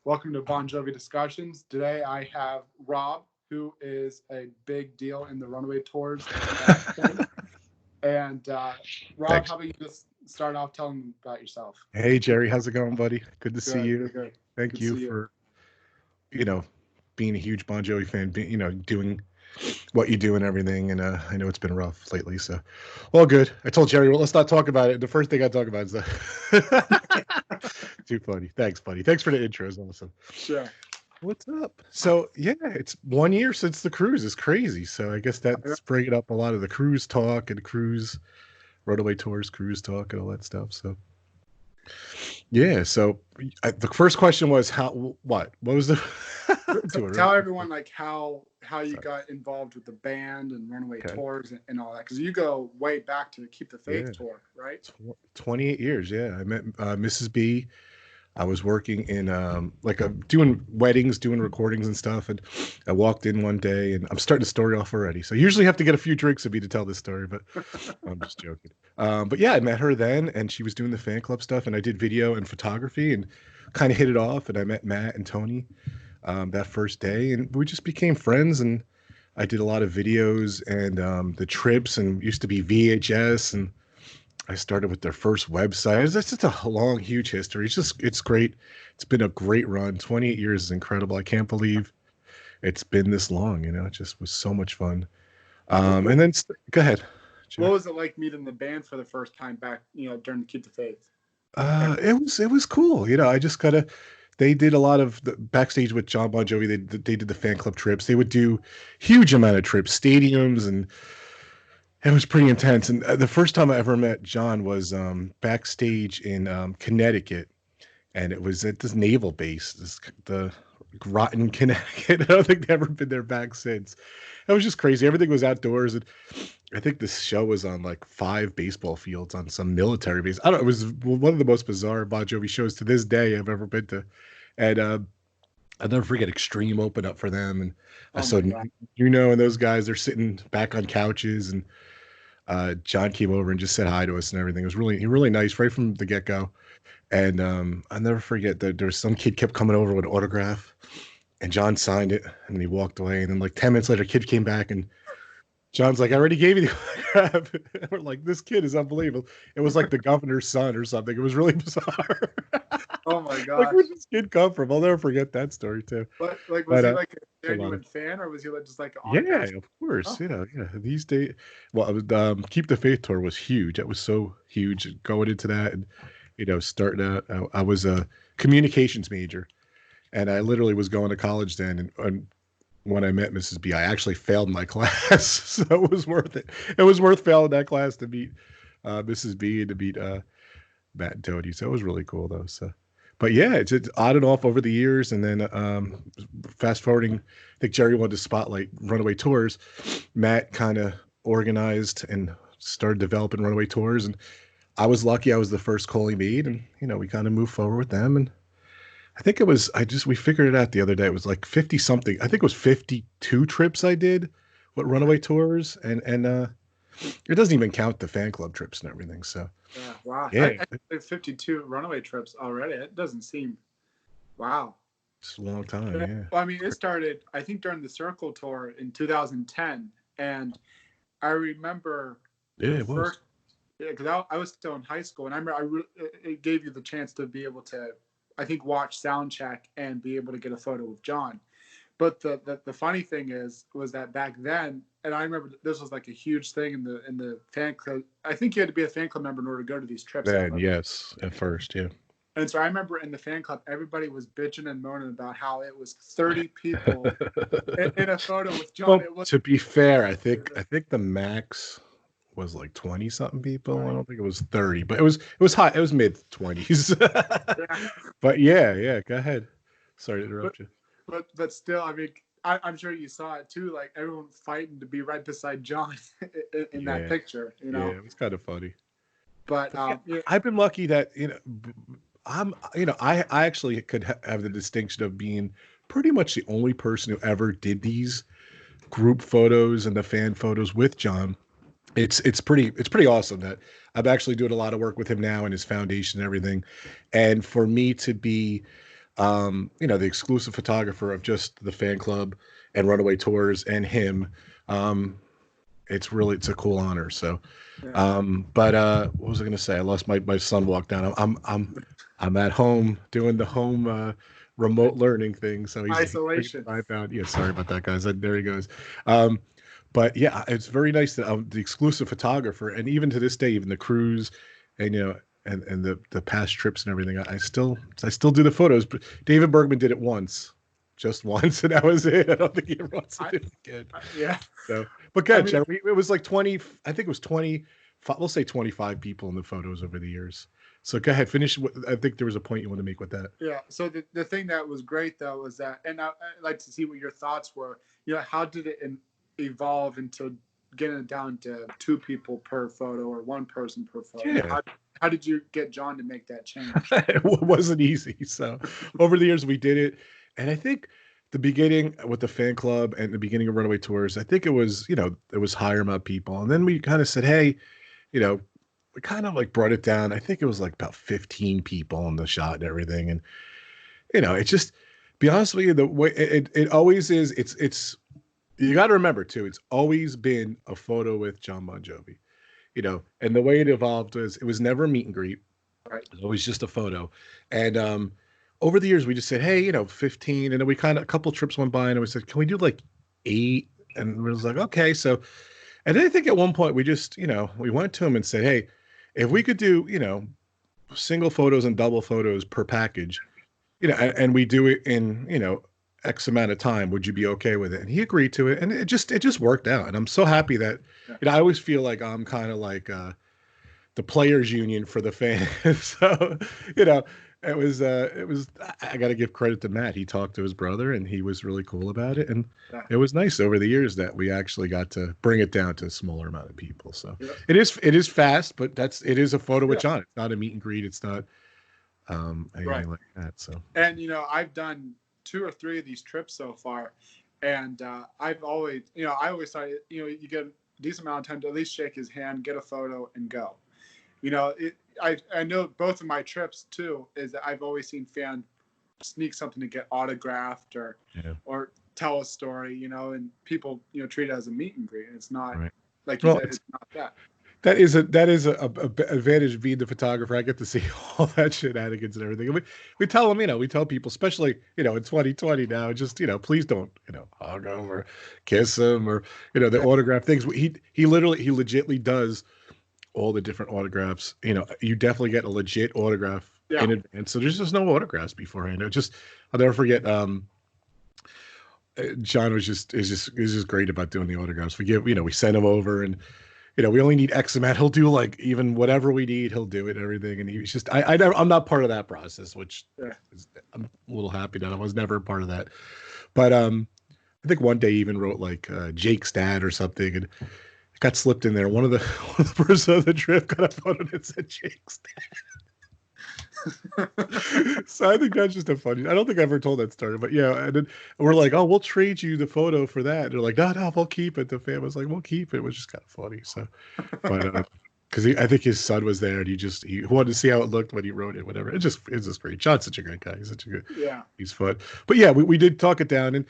Welcome to Bon Jovi Discussions. Today I have Rob, who is a big deal in the Runaway Tours. And Rob, Thanks. how about you just start off telling about yourself? Hey, Jerry, how's it going, buddy? Good to see you. Good. Thank Good to you see you. for, being a huge Bon Jovi fan, doing what you do and everything. And I know it's been rough lately, so all good. I told Jerry, well, let's not talk about it. The first thing I talk about is too funny. Thanks, buddy. Thanks for the intros. Awesome. Sure. What's up? So yeah, it's 1 year since the cruise. It's crazy. So I guess that's bringing up a lot of the cruise talk and Runaway Tours, cruise talk, and all that stuff. So yeah. So the first question was what was the Tell everyone like how you got involved with the band and Runaway Tours and all that, because you go way back to the Keep the Faith tour, right? 28 years. Yeah, I met Mrs. B. I was working in doing weddings, doing recordings and stuff, and I walked in one day, and I'm starting the story off already. So I usually have to get a few drinks of me to tell this story, but I'm just joking. But yeah, I met her then, and she was doing the fan club stuff, and I did video and photography, and kind of hit it off. And I met Matt and Tony that first day, and we just became friends. And I did a lot of videos and the trips, and used to be VHS, and I started with their first website. It's just a long, huge history. It's great. It's been a great run. 28 years is incredible. I can't believe it's been this long. It just was so much fun. And then go ahead. Jim. What was it like meeting the band for the first time back, during Keep the Faith? It was cool. They did a lot of the backstage with John Bon Jovi. They did the fan club trips. They would do huge amount of trips, stadiums, and it was pretty intense. And the first time I ever met John was backstage in Connecticut, and it was at this naval base, the Groton, Connecticut. I don't think they've ever been there back since. It was just crazy. Everything was outdoors, and I think this show was on like 5 baseball fields on some military base. I don't know. It was one of the most bizarre Bon Jovi shows to this day I've ever been to, and I'll never forget Extreme open up for them, and I saw and those guys. They're sitting back on couches, and John came over and just said hi to us and everything. It was really nice right from the get go. And I'll never forget that there was some kid kept coming over with an autograph, and John signed it, and he walked away. And then like 10 minutes later, kid came back, and John's like, I already gave you the autograph. And we're like, this kid is unbelievable. It was like the governor's son or something. It was really bizarre. Oh my god! Like, where did this kid come from? I'll never forget that story too. But was he like a genuine fan, or was he just like an autograph? Yeah, of course. Oh. Yeah. These days, well, Keep the Faith tour was huge. That was so huge. Going into that, and starting out, I was a communications major, and I literally was going to college then, and when I met Mrs. B, I actually failed my class, so it was worth it. It was worth failing that class to meet Mrs. B and to meet Matt and Tony. So it was really cool, though. So, but yeah, it's on and off over the years, and then fast forwarding, I think Jerry wanted to spotlight Runaway Tours. Matt kind of organized and started developing Runaway Tours, and I was lucky. I was the first call he made, and we kind of moved forward with them. And I think it was we figured it out the other day. It was like 50 something. I think it was 52 trips I did with Runaway Tours, and it doesn't even count the fan club trips and everything. So yeah, wow. Yeah, I did 52 Runaway trips already. It doesn't seem wow. It's a long time. Yeah. Well, I mean, it started I think during the Circle tour in 2010, and I remember it was. Because I was still in high school, and I remember it gave you the chance to be able to, I think, watch soundcheck and be able to get a photo with John. But the funny thing was that back then, and I remember this was like a huge thing in the fan club. I think you had to be a fan club member in order to go to these trips. Yes, at first, yeah. And so I remember in the fan club, everybody was bitching and moaning about how it was 30 people in a photo with John. Well, to be fair, I think the max was like 20 something people. Right. I don't think it was 30, but it was high. It was mid 20s. But yeah, go ahead. Sorry to interrupt you. But still, I mean, I'm sure you saw it too. Like everyone fighting to be right beside John in that picture. Yeah, it was kind of funny. But I've been lucky that I actually could have the distinction of being pretty much the only person who ever did these group photos and the fan photos with John. It's pretty awesome that I'm actually doing a lot of work with him now and his foundation and everything. And for me to be the exclusive photographer of just the fan club and Runaway Tours and him. Um, it's a cool honor. So, Yeah. but what was I going to say? I lost my son walked down. I'm at home doing the home remote learning thing. So he's Isolation. iPad. Yeah, sorry about that, guys. There he goes. Um, but yeah, it's very nice that I'm the exclusive photographer, and even to this day, even the cruise, and and the past trips and everything, I still do the photos. But David Bergman did it once, just once, and that was it. I don't think he ever wants to do it again. Yeah. So, but good, Jeremy. It was like 20. I think it was 20. We'll say 25 people in the photos over the years. So go ahead, finish. I think there was a point you want to make with that. Yeah. So the thing that was great though was that, and I'd like to see what your thoughts were. How did it evolve into getting it down to 2 people per photo or 1 person per photo? Yeah. How did you get John to make that change? It wasn't easy. So over the years we did it, and I think the beginning with the fan club and the beginning of Runaway Tours, I think it was it was hire my people, and then we kind of said, hey, we kind of like brought it down. I think it was like about 15 people in the shot and everything, and it's just be honest with you, the way it always is. It's you got to remember too. It's always been a photo with John Bon Jovi. And the way it evolved was it was never a meet and greet. Right. It was always just a photo. And over the years, we just said, hey, 15. And then a couple trips went by and we said, can we do like 8? And we was like, okay. So, and then I think at one point we just, we went to him and said, hey, if we could do, single photos and double photos per package, and we do it in, X amount of time, would you be okay with it? And he agreed to it, and it just worked out. And I'm so happy that I always feel like I'm kind of like the players union for the fans. So it was I got to give credit to Matt. He talked to his brother, and he was really cool about it, and it was nice over the years that we actually got to bring it down to a smaller amount of people. So it is fast, but it is a photo with John. It's not a meet and greet. It's not anything like that. So I've done 2 or 3 of these trips so far, and I've always I always thought you get a decent amount of time to at least shake his hand, get a photo, and go. I know both of my trips too is that I've always seen fans sneak something to get autographed or tell a story, and people treat it as a meet and greet. It's not like you said, it's not that. That is a advantage of being the photographer. I get to see all that shenanigans and everything. And we tell them, we tell people, especially, in 2020 now, just, please don't, hug them or kiss them or, the autograph things. He legitimately does all the different autographs. You definitely get a legit autograph in advance. So there's just no autographs beforehand. I'll never forget. John is just great about doing the autographs. We send him over and, we only need X amount. He'll do like even whatever we need. He'll do it, everything. And he's just, I'm not part of that process, which I'm a little happy that I was never a part of that. But I think one day he even wrote like Jake's dad or something, and it got slipped in there. One of the persons on the trip got a photo that said Jake's dad. So I think that's just a funny. I don't think I ever told that story, but and then we're like, oh, we'll trade you the photo for that. And they're like, no, we'll keep it. The fan was like, we'll keep it. It was just kind of funny. So, but because I think his son was there, and he wanted to see how it looked when he wrote it. Whatever. It's just great. John's such a good guy. He's such a good. He's fun. But we did talk it down,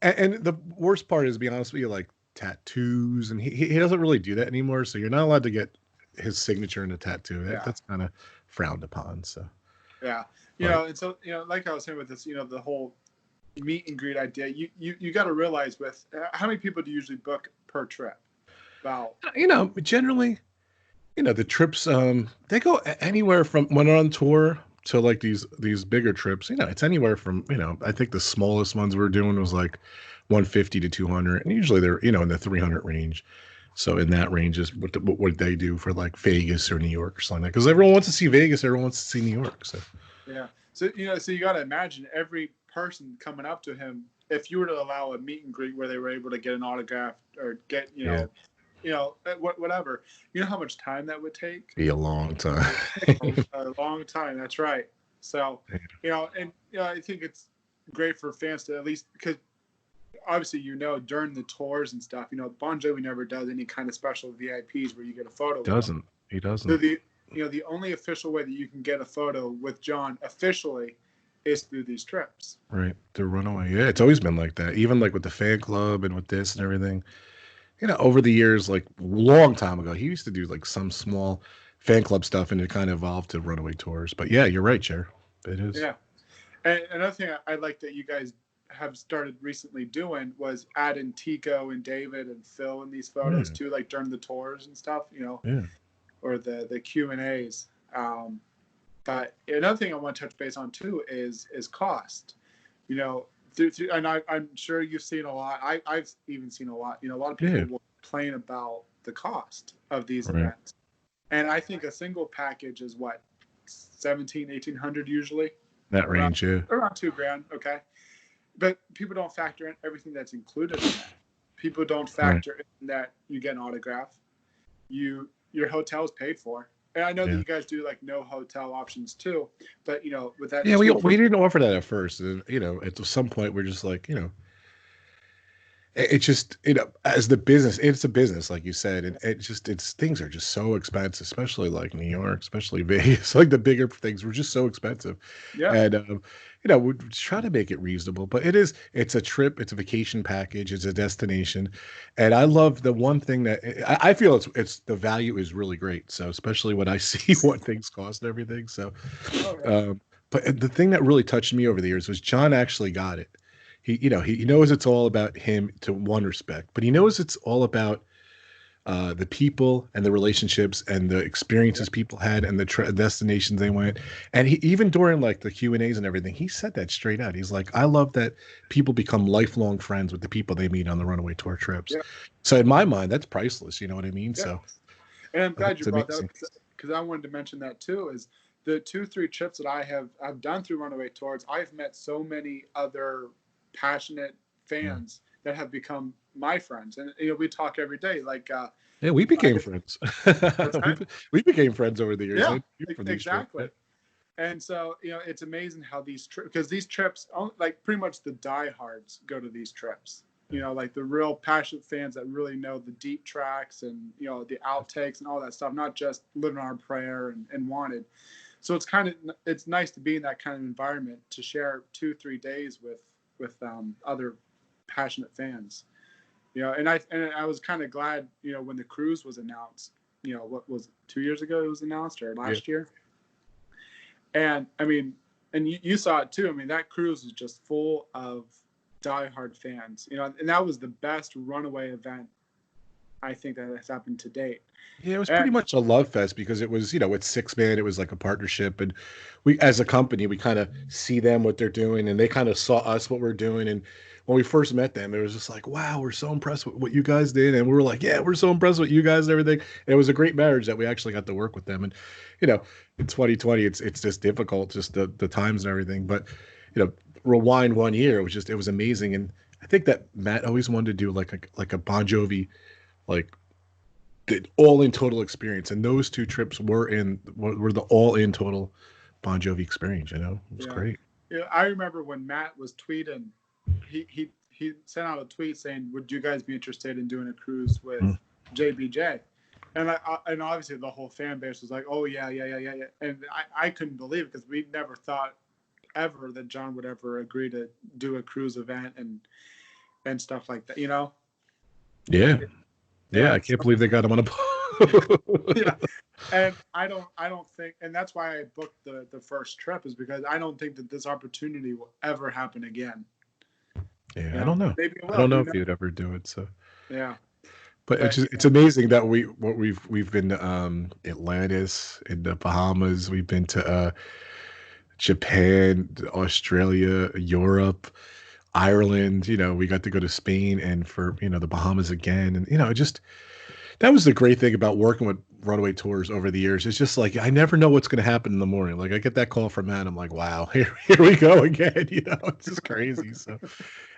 and the worst part is, to be honest with you, like tattoos, and he doesn't really do that anymore. So you're not allowed to get his signature in a tattoo. That's kind of frowned upon. So and so like I was saying with this, the whole meet and greet idea, you got to realize with how many people do you usually book per trip? About generally, the trips they go anywhere from when they're on tour to like these bigger trips. It's anywhere from I think the smallest ones we were doing was like 150 to 200, and usually they're in the 300 range. So in that range is what they do for like Vegas or New York or something like that. Because everyone wants to see Vegas, everyone wants to see New York. So so you got to imagine every person coming up to him. If you were to allow a meet and greet where they were able to get an autograph or get whatever, how much time that would take? Be a long time. A long time. That's right. So I think it's great for fans to at least because. Obviously, during the tours and stuff, Bon Jovi never does any kind of special VIPs where you get a photo. He doesn't. So the only official way that you can get a photo with John officially is through these trips. Right. The Runaway. Yeah, it's always been like that. Even like with the fan club and with this and everything. Over the years, like long time ago, he used to do like some small fan club stuff, and it kind of evolved to Runaway Tours. But yeah, you're right, Chair. It is. Yeah. And another thing I like that you guys have started recently doing was adding Tico and David and Phil in these photos too, like during the tours and stuff, Yeah. or the Q&As. But another thing I want to touch base on too is cost. And I'm sure you've seen a lot. I've even seen a lot. A lot of people will complain about the cost of these events. And I think a single package is what, 1,800 usually? That range, around $2,000, okay. But people don't factor in everything that's included in that. People don't factor in that you get an autograph. Your hotel's paid for. And I know that you guys do like no hotel options too, but with that. Yeah, we didn't offer that at first. And at some point we're just like, it's just, as the business, it's a business, like you said, and things are just so expensive, especially like New York, especially Vegas, like the bigger things were just so expensive. Yeah. And, we try to make it reasonable, but it's a trip, it's a vacation package, it's a destination. And I love the one thing that I feel it's the value is really great. So especially when I see what things cost and everything. So, but the thing that really touched me over the years was John actually got it. He knows it's all about him to one respect, but he knows it's all about the people and the relationships and the experiences people had and the destinations they went. And he, even during like the Q&As and everything, he said that straight out. He's like, I love that people become lifelong friends with the people they meet on the Runaway Tour trips. Yeah. So in my mind, that's priceless. You know what I mean? Yeah. So, and I'm glad you brought that up because I wanted to mention that too, is the 2-3 trips that I've done through Runaway Tours. I've met so many other passionate fans that have become my friends, and we talk every day. Like, we became friends. we became friends over the years. Yeah, exactly. And so it's amazing how these trips, because these trips, like pretty much the diehards go to these trips. Like the real passionate fans that really know the deep tracks and the outtakes and all that stuff, not just Living on a Prayer and Wanted. So it's nice to be in that kind of environment to share 2-3 days with other passionate fans, and I was kind of glad, when the cruise was announced, what was it, 2 years ago it was announced, or last year. And I mean, and you saw it too. I mean, that cruise was just full of diehard fans, and that was the best Runaway event I think that has happened to date. Yeah, it was pretty much a love fest because it was, it's 6-man. It was like a partnership. And we, as a company, we kind of see them, what they're doing, and they kind of saw us, what we're doing. And when we first met them, it was just like, wow, we're so impressed with what you guys did. And we were like, yeah, we're so impressed with you guys and everything. And it was a great marriage that we actually got to work with them. And, in 2020, it's just difficult, just the times and everything. But, rewind 1 year, it was amazing. And I think that Matt always wanted to do like a Bon Jovi, like the all-in total experience, and those 2 trips were the all-in total Bon Jovi experience. It was great. Yeah, I remember when Matt was tweeting, he sent out a tweet saying, "Would you guys be interested in doing a cruise with JBJ?" And and obviously the whole fan base was like, "Oh yeah." And I couldn't believe it because we never thought ever that John would ever agree to do a cruise event and stuff like that. Yeah. Yeah, I can't believe they got him on a boat. Yeah, and I don't think, and that's why I booked the first trip, is because I don't think that this opportunity will ever happen again. Yeah, I don't know. Maybe I don't know if you'd ever do it. So yeah, but it's amazing that we've been to Atlantis, in the Bahamas. We've been to Japan, Australia, Europe, Ireland. We got to go to Spain and for the Bahamas again, and that was the great thing about working with Runaway Tours over the years. It's just like I never know what's going to happen in the morning. Like I get that call from Matt, I'm like, wow, here we go again. It's just crazy. So,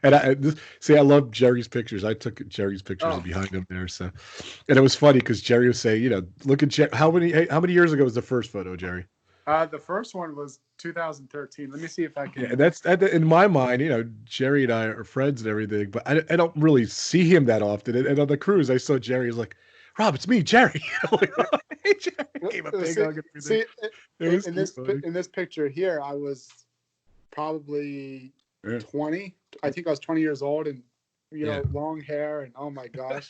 and I love Jerry's pictures. I took Jerry's pictures behind him there. So, and it was funny because Jerry would say, look at Jerry. How many years ago was the first photo, Jerry? The first one was 2013. Let me see if I can. Yeah, that's in my mind. Jerry and I are friends and everything, but I don't really see him that often. And on the cruise, I saw Jerry. He's like, Rob, it's me, Jerry. Like, oh, hey, Jerry. Gave a big hug. See, in this picture here, I was probably Yeah. 20. I think I was 20 years old, and long hair, and oh my gosh.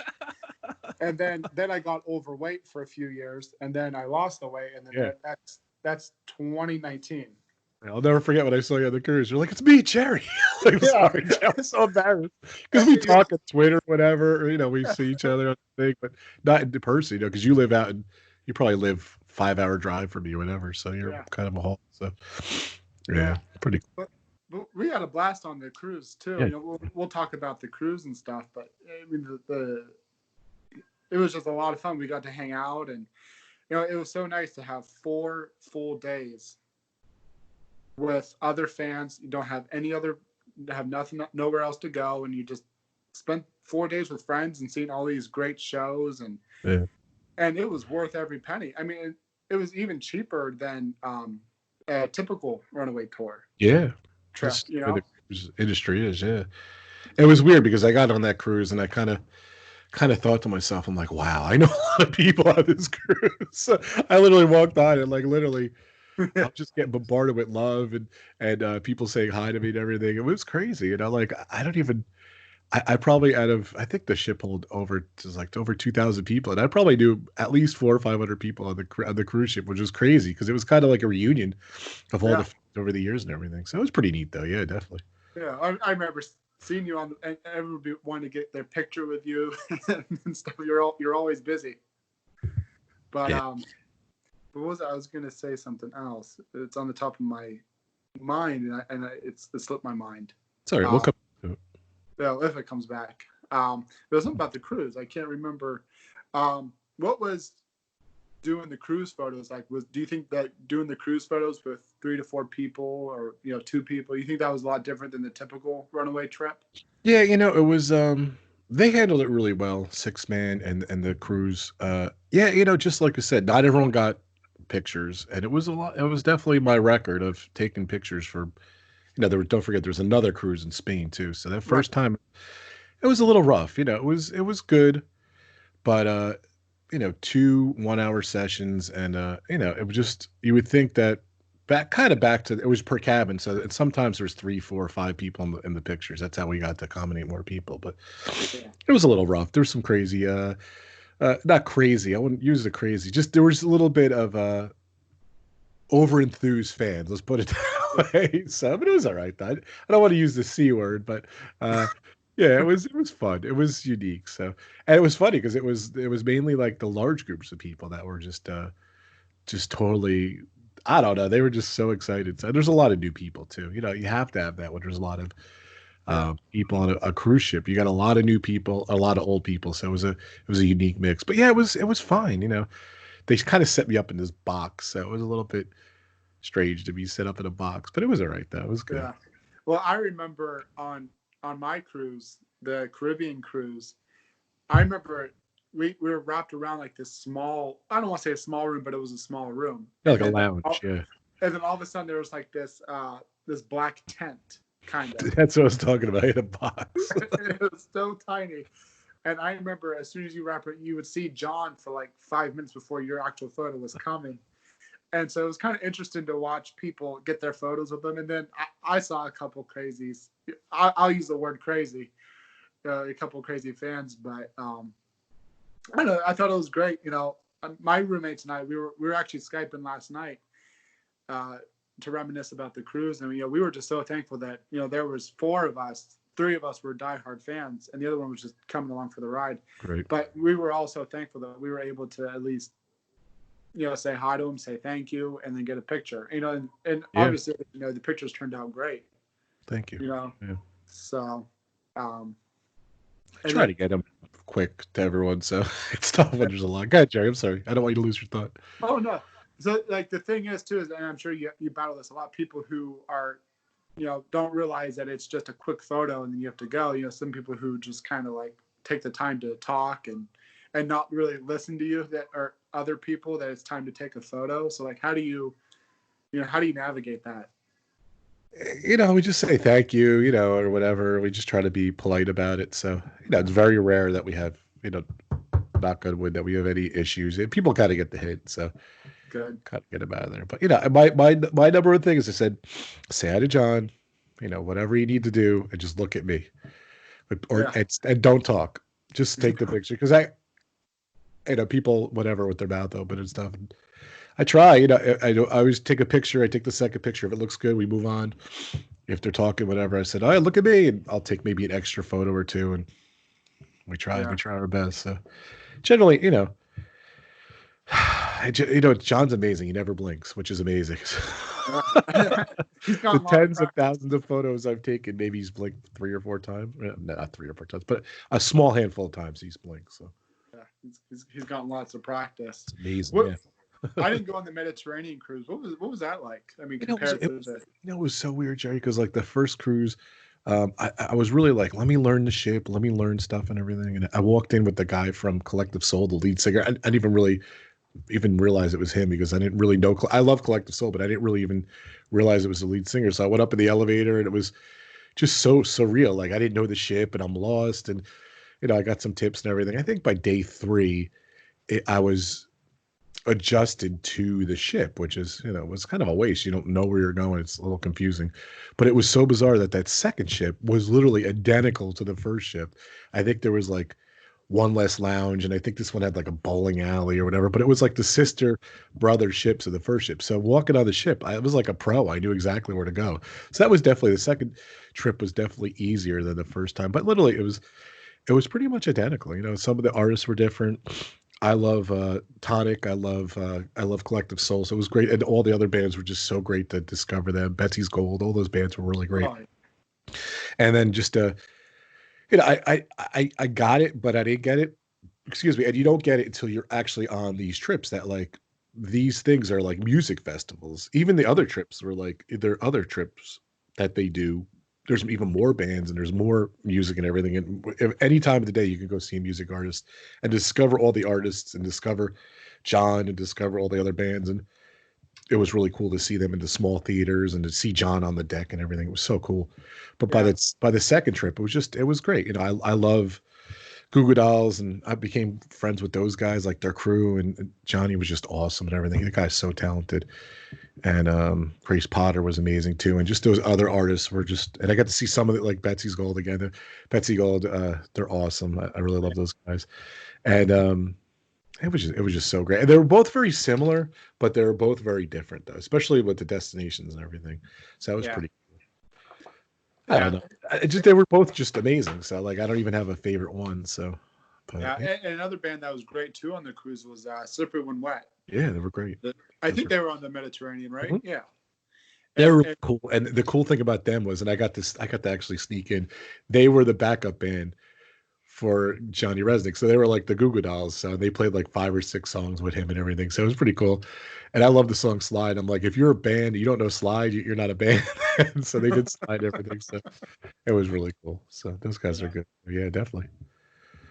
And then I got overweight for a few years, and then I lost the weight, and then Yeah. that's 2019. I'll never forget when I saw you on the cruise. You're like, it's me, Jerry. I'm Yeah. sorry. I was so embarrassed because we talk on Twitter, whatever. Or, we see each other on the thing, but not in person. Because you live out, and you probably live 5-hour drive from me or whatever. So you're kind of a haul. So yeah, pretty cool. But we had a blast on the cruise too. Yeah. We'll talk about the cruise and stuff, but I mean it was just a lot of fun. We got to hang out, and it was so nice to have 4 full days with other fans. You don't have have nothing, nowhere else to go, and you just spent 4 days with friends and seeing all these great shows, and it was worth every penny. I mean, it was even cheaper than a typical Runaway Tour. Yeah. Trip, Where the cruise industry is. Yeah. It was weird because I got on that cruise and I kind of thought to myself, I'm like, wow, I know a lot of people on this cruise. So I literally walked on and literally I'm just getting bombarded with love and people saying hi to me and everything. It was crazy. I don't even I probably I think the ship hold over 2,000 people, and I probably knew at least 400 or 500 people on the cruise ship, which was crazy because it was kind of like a reunion of all the fans over the years and everything. So it was pretty neat, though. Yeah, definitely. Yeah, I remember seeing you and everybody wanted to get their picture with you and stuff. You're always busy. But what was I was gonna say something else. It's on the top of my mind, and it slipped my mind. Sorry, we'll come to it. Well, if it comes back. There was something about the cruise. I can't remember. What was doing the cruise photos like? Do you think that doing the cruise photos with 3 to 4 people, or 2 people, you think that was a lot different than the typical Runaway trip? Yeah, it was they handled it really well, 6-man and the cruise. Just like I said, not everyone got pictures, and it was definitely my record of taking pictures for don't forget there's another cruise in Spain too. So that first time it was a little rough. It was good, but 2 1-hour sessions, and it was just, you would think that back to it was per cabin, so and sometimes there's 3 4 5 people in the pictures. That's how we got to accommodate more people, but it was a little rough. There was some crazy not crazy, I wouldn't use the crazy, just there was a little bit of over enthused fans, let's put it that way. So but it was all right. I don't want to use the C word, but yeah, it was fun. It was unique. So, and it was funny because it was mainly like the large groups of people that were just totally, I don't know, they were just so excited. So there's a lot of new people too. You have to have that when there's a lot of people on a cruise ship. You got a lot of new people, a lot of old people. So it was a unique mix. But yeah, it was fine. They kind of set me up in this box, so it was a little bit strange to be set up in a box, but it was all right though. It was good. Yeah. Well, I remember on my cruise, the Caribbean cruise, I remember we were wrapped around like this small, I don't want to say a small room, but it was a small room. Yeah, like a lounge, yeah. And then all of a sudden there was like this black tent, kind of. That's what I was talking about, in a box. It was so tiny. And I remember as soon as you wrap it, you would see John for like 5 minutes before your actual photo was coming. And so it was kind of interesting to watch people get their photos with them. And then I saw a couple crazies. I'll use the word crazy, a couple crazy fans. But I don't know. I thought it was great. My roommates and I, we were actually Skyping last night to reminisce about the cruise. And we were just so thankful that there was 4 of us. 3 of us were diehard fans, and the other one was just coming along for the ride. Great. But we were also thankful that we were able to at least, say hi to them, say thank you, and then get a picture. And obviously, the pictures turned out great. Thank you. Yeah. So, I try to get them quick to everyone, so it's tough when there's a lot. Go ahead, Jerry. I'm sorry. I don't want you to lose your thought. Oh no. So like the thing is too, and I'm sure you battle this a lot. People who are don't realize that it's just a quick photo and then you have to go. Some people who just kind of like take the time to talk and not really listen to you, that are other people that it's time to take a photo. So like, how do you navigate that? We just say thank you, or whatever. We just try to be polite about it. So, it's very rare that we have, knock on wood, that we have any issues. People kind of get the hint. So, Good. kind of get him out of there. But my number one thing is I said, say hi to John, whatever you need to do, and just look at me, or Yeah. and don't talk. Just take the picture because people whatever with their mouth open and stuff. And I try, I always take a picture. I take the second picture. If it looks good, we move on. If they're talking, whatever, I said, "Oh, look at me," and I'll take maybe an extra photo or two, and we try our best. So generally, John's amazing. He never blinks, which is amazing. He's got The a lot of tens of practice. thousands of photos I've taken, maybe he's blinked 3 or 4 times. Not 3 or 4 times, but a small handful of times he's blinked. So Yeah, he's gotten lots of practice. it's amazing. What Yeah. I didn't go on the Mediterranean cruise. What was that like? I mean, compared to the It was so weird, Jerry, because like the first cruise, I was really like, let me learn the ship, let me learn stuff and everything. And I walked in with the guy from Collective Soul, the lead singer. I didn't even really even realize it was him because I didn't really know. I love Collective Soul, but I didn't really even realize it was the lead singer. So I went up in the elevator and it was just so surreal. Like I didn't know the ship and I'm lost. And, I got some tips and everything. I think by day 3, I was adjusted to the ship, which is, was kind of a waste. You don't know where you're going. It's a little confusing. But it was so bizarre that second ship was literally identical to the first ship. I think there was like one less lounge, and I think this one had like a bowling alley or whatever, but it was like the sister brother ships of the first ship. So walking on the ship, I was like a pro. I knew exactly where to go. So that was definitely the second trip was definitely easier than the first time. But literally it was pretty much identical. Some of the artists were different. I love Tonic. I love Collective Soul. So it was great, and all the other bands were just so great to discover them. Betsy's Gold, all those bands were really great. oh, And then just I got it, but I didn't get it. Excuse me. And you don't get it until you're actually on these trips. That like these things are like music festivals. Even the other trips were like there are other trips that they do. There's even more bands and there's more music and everything. And any time of the day, you can go see a music artist and discover all the artists and discover John and discover all the other bands. And it was really cool to see them in the small theaters and to see John on the deck and everything. It was so cool. But yeah. by the second trip, it was great. I love Goo Goo Dolls and I became friends with those guys, like their crew, and Johnny was just awesome and everything. The guy's so talented. And Grace Potter was amazing too. And just those other artists were and I got to see some of it, like Betsy's Gold again. Betsy Gold, they're awesome. I really love those guys. And it was just so great. And they were both very similar, but they were both very different though, especially with the destinations and everything. So that was Yeah. pretty. I Yeah. don't know. They were both just amazing. So like, I don't even have a favorite one. So, but Yeah. And another band that was great too on the cruise was Slippery When Wet. yeah, they were great. I think they were on the Mediterranean, right? Mhm. Yeah. They were And cool. And the cool thing about them was, and I got to actually sneak in. They were the backup band for Johnny Resnick. So they were like the Goo Goo Dolls. So they played like 5 or 6 songs with him and everything. So it was pretty cool. And I love the song Slide. I'm like, if you're a band, you don't know Slide, you're not a band. And so they did Slide and everything. So it was really cool. So those guys are yeah. good. Yeah, definitely.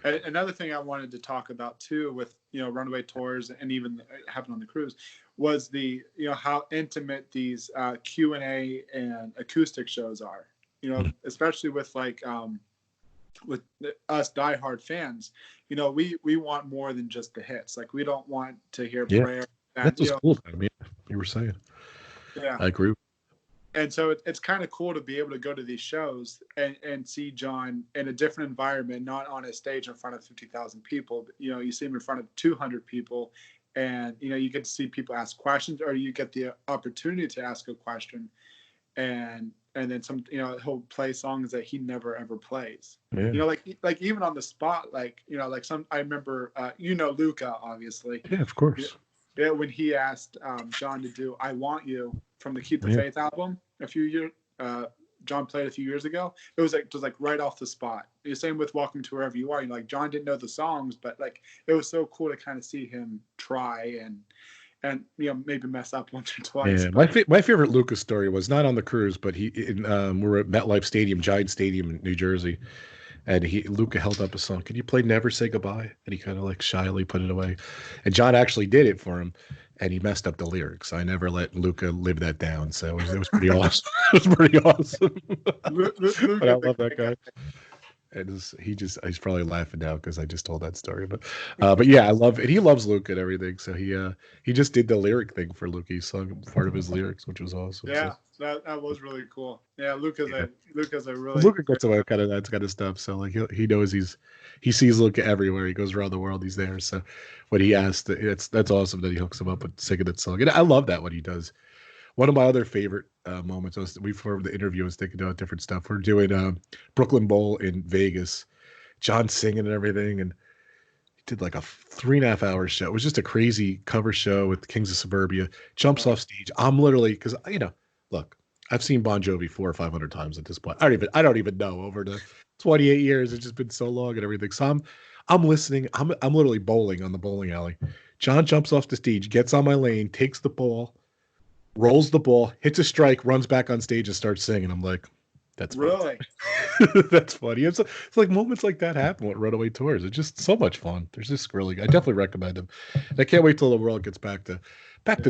Another thing I wanted to talk about too, with Runaway Tours and even happened on the cruise, was the how intimate these Q&A and acoustic shows are. Especially with like with us diehard fans, we want more than just the hits. Like we don't want to hear Yeah. prayer. That's what's cool about them. Yeah, you were saying. Yeah. I agree. And so it's kind of cool to be able to go to these shows and see John in a different environment, not on a stage in front of 50,000 people. But, you see him in front of 200 people, and you get to see people ask questions, or you get the opportunity to ask a question, and then some. He'll play songs that he never ever plays. Yeah. Like even on the spot, like some. I remember, Luca, obviously. Yeah, of course. Yeah, when he asked John to do "I Want You" from the Keep the Yeah. Faith album a few years, John played a few years ago. It was like right off the spot. The same with "Welcome to Wherever You Are." Like John didn't know the songs, but like it was so cool to kind of see him try and maybe mess up once or twice. Yeah, But my favorite Lucas story was not on the cruise, but we were at MetLife Stadium, Giant Stadium in New Jersey, and Luca held up a song. Can you play "Never Say Goodbye"? And he kind of like shyly put it away, and John actually did it for him, and he messed up the lyrics. I never let Luca live that down, so it was pretty awesome. It was pretty awesome. Luke But I is a love that great guy. guy. He's probably laughing now because I just told that story. But yeah, I love it. He loves Luke and everything. So he just did the lyric thing for Luke. He sung part of his lyrics, which was awesome. Yeah, So that was really cool. Yeah, Luke is yeah. a really Luca gets away with kind of that kind of stuff. So like he knows he sees Luca everywhere. He goes around the world. He's there. So when he asked, that's awesome that he hooks him up with singing that song. And I love that when he does. One of my other favorite moments was before the interview, I was thinking about different stuff. We're doing Brooklyn Bowl in Vegas. John singing and everything, and he did like a 3.5 hour show. It was just a crazy cover show with Kings of Suburbia. Jumps off stage. I'm literally because look, I've seen Bon Jovi 400 or 500 times at this point. I don't even know over the 28 years. It's just been so long and everything. So I'm listening. I'm literally bowling on the bowling alley. John jumps off the stage, gets on my lane, takes the ball, rolls the ball, hits a strike, runs back on stage and starts singing. I'm like, that's funny. really. That's funny. It's like moments like that happen with Runaway Tours. It's just so much fun. There's just really, I definitely recommend them. And I can't wait till the world gets back to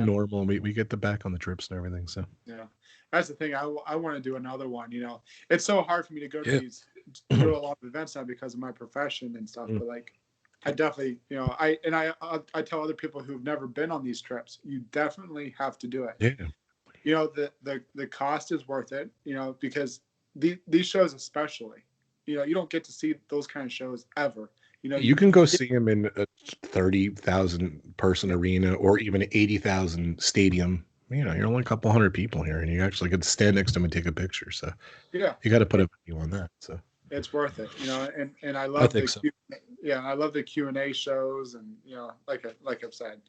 normal and we get back on the trips and everything. So Yeah, that's the thing. I want to do another one. It's so hard for me to go to yeah. go to a lot of events now because of my profession and stuff. But like, I definitely, I tell other people who've never been on these trips, you definitely have to do it. Yeah. The cost is worth it. Because these shows especially, you don't get to see those kind of shows ever. You can go see him in a 30,000 person arena or even an 80,000 stadium. You're only a couple hundred people here, and you actually get to stand next to him and take a picture. So yeah, you got to put a value on that. So it's worth it. And I I love think so. I love the Q&A shows, and like I've said.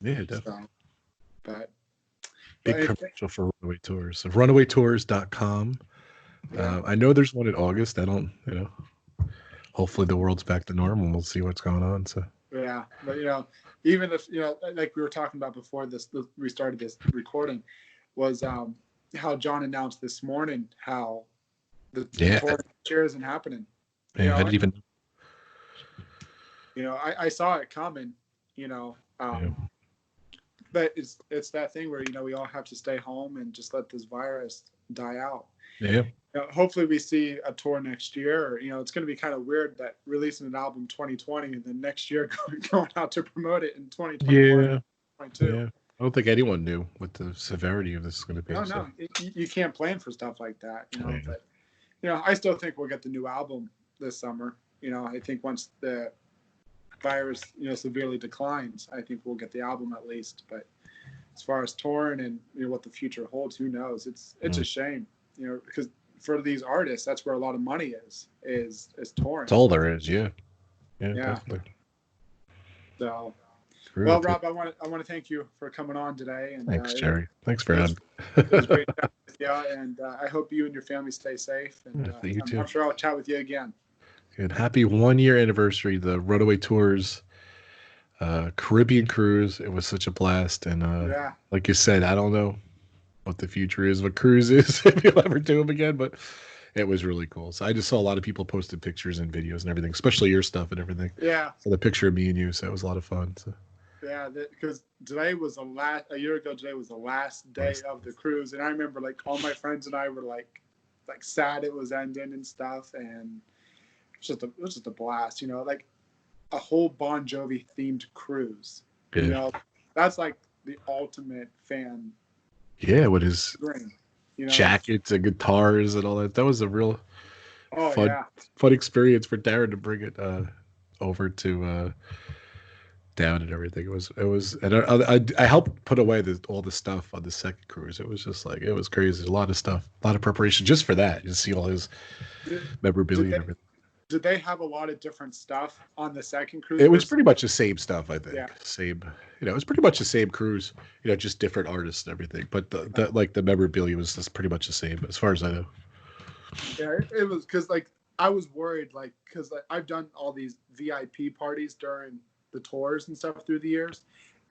Yeah, definitely. So, but Big commercial for Runaway Tours. So runawaytours.com. Yeah. I know there's one in August. I don't, hopefully the world's back to normal and we'll see what's going on. So yeah, but even if like we were talking about before we started this recording, was how John announced this morning how the tour cheer isn't happening. Yeah, I didn't even. I saw it coming. But it's that thing where we all have to stay home and just let this virus die out. Yeah. Hopefully we see a tour next year. It's going to be kind of weird that releasing an album 2020 and then next year going out to promote it in 2021. Yeah. 2022. Yeah. I don't think anyone knew what the severity of this is going to be. No. You can't plan for stuff like that. But I still think we'll get the new album this summer. I think once the virus severely declines, I think we'll get the album at least. But as far as touring and what the future holds, who knows? It's a shame, because for these artists, that's where a lot of money is touring. It's all there is. Yeah. Definitely. So, well, Rob, I want to thank you for coming on today. And thanks, Jerry. Thanks for having me. It was great chatting with you, and I hope you and your family stay safe. And you too. I'm sure I'll chat with you again. Good. Happy 1 year anniversary, the Runaway Tours Caribbean cruise. It was such a blast. And like you said, I don't know what the future is, what cruise is, if you'll ever do them again, but it was really cool. So I just saw a lot of people posted pictures and videos and everything, especially your stuff and everything. Yeah. So the picture of me and you, so it was a lot of fun. So. Yeah, because today was a year ago today was the last day of the cruise, and I remember like all my friends and I were like sad it was ending and stuff, and it was just a blast, like a whole Bon Jovi themed cruise. Yeah. That's like the ultimate fan. Yeah, with his jackets and guitars and all that. That was a real fun experience for Darren to bring it over to down and everything. It was, and I helped put away all the stuff on the second cruise. It was just like, it was crazy. A lot of stuff, a lot of preparation just for that. You see all his memorabilia and everything. Did they have a lot of different stuff on the second cruise? It was pretty much the same stuff, I think. Yeah. Same, it was pretty much the same cruise, just different artists and everything. But the memorabilia was just pretty much the same as far as I know. Yeah, it was because I was worried because I've done all these VIP parties during the tours and stuff through the years,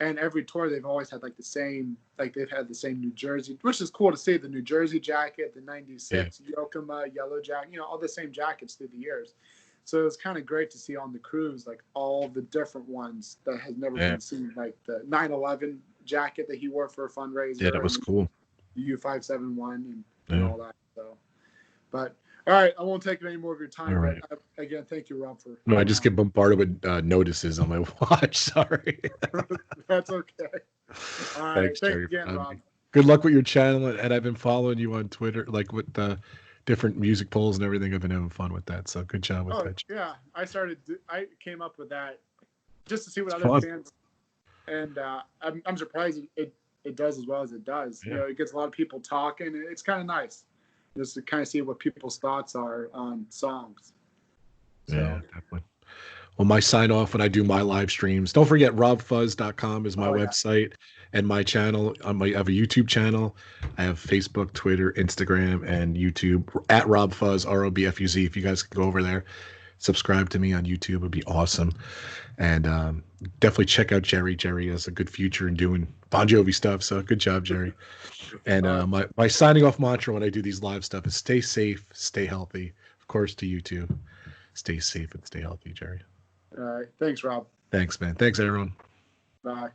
and every tour they've always had the same New Jersey, which is cool to see, the New Jersey jacket, the 96 Yokohama yellow jacket, all the same jackets through the years. So it was kind of great to see on the cruise all the different ones that has never been seen, like the 9/11 jacket that he wore for a fundraiser. Yeah, that was cool. The U571 and all that. So, but All right, I won't take any more of your All time. right. But again, thank you, Rob, for No, I coming just on. get bombarded with notices on my watch. Sorry. That's okay. All right, Thanks, thanks Jerry, for again, having Rob. me. Good luck with your channel, and I've been following you on Twitter, like with the different music polls and everything. I've been having fun with that. So good job with Oh that. yeah, I came up with that just to see what It's other fun. fans, and I'm surprised it does as well as it does. Yeah. It gets a lot of people talking. It's kind of nice just to kind of see what people's thoughts are on songs. So, Yeah, definitely. Well, my sign off when I do my live streams. Don't forget robfuzz.com is my oh yeah, website and my channel. I have a YouTube channel. I have Facebook, Twitter, Instagram, and YouTube at Rob Fuzz, ROBFUZ. If you guys can go over there, subscribe to me on YouTube, would be awesome. And definitely check out Jerry. Jerry has a good future in doing Bon Jovi stuff. So good job, Jerry. And my signing off mantra when I do these live stuff is stay safe, stay healthy. Of course, to you too. Stay safe and stay healthy, Jerry. all right. Thanks, Rob. Thanks, man. Thanks, everyone. Bye.